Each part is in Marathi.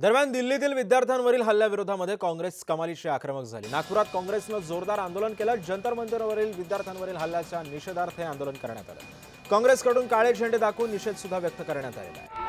दरम्यान दिल्लीतील विद्यार्थ्यांवरील हल्ल्याविरोधामध्ये काँग्रेस कमालीची आक्रमक झाली। नागपुरात काँग्रेसनं जोरदार आंदोलन केलं। जंतर मंतरवरील विद्यार्थ्यांवरील हल्ल्याच्या निषेधार्थ हे आंदोलन करण्यात आलं। काँग्रेसकडून काळे झेंडे दाखवून निषेध सुद्धा व्यक्त करण्यात आलेला आहे।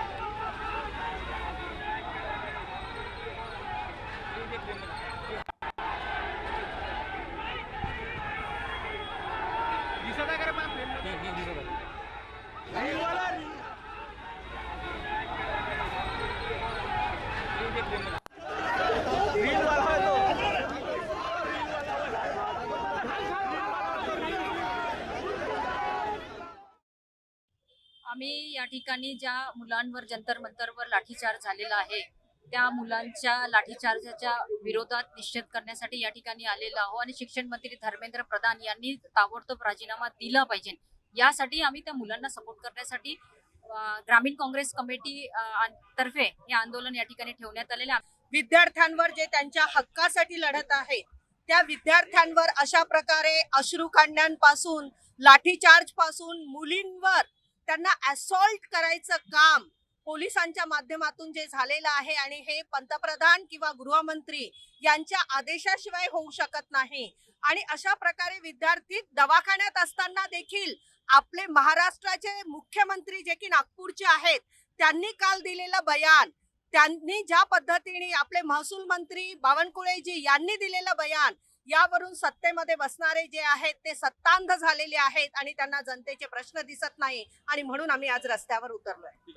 आम्ही या ठिकाणी ज्या मुलांवर जंतर मंतरवर लाठीचार्ज झालेला आहे त्या मुलांच्या लाठीचार्जाच्या विरोधात निषेध करण्यासाठी या ठिकाणी आलेलो आहोत आणि शिक्षण मंत्री धर्मेंद्र प्रधान यांनी ताबडतोब राजीनामा दिला पाहिजे। यासाठी आम्ही त्या मुलांना सपोर्ट करण्यासाठी ग्रामीण काँग्रेस कमिटी तर्फे हे आंदोलन या ठिकाणी ठेवण्यात आलेले आहे। विद्यार्थ्यांवर जे त्यांच्या हक्कासाठी लढत आहेत त्या विद्यार्थ्यांवर अशा प्रकारे अश्रू काढण्यापासून लाठीचार्ज पासून मुलींवर त्यांना असॉल्ट करायचं काम पोलिसांच्या माध्यमातून जे झालेलं आहे आणि हे पंतप्रधान किंवा गृहमंत्री यांच्या आदेशाशिवाय होऊ शकत नाही। आणि अशा प्रकारे विद्यार्थी दवाखान्यात असताना देखील आपले महाराष्ट्राचे मुख्यमंत्री जे की नागपूरचे आहेत त्यांनी काल दिलेलं बयान, त्यांनी ज्या पद्धतीने आपले महसूल मंत्री बावनकुळेजी यांनी दिलेलं बयान, यावरून सत्तेमध्ये बसणारे जे आहेत ते सत्तांध झालेले आहेत आणि त्यांना जनतेचे प्रश्न दिसत नाही आणि म्हणून आम्ही आज रस्त्यावर उतरलोय।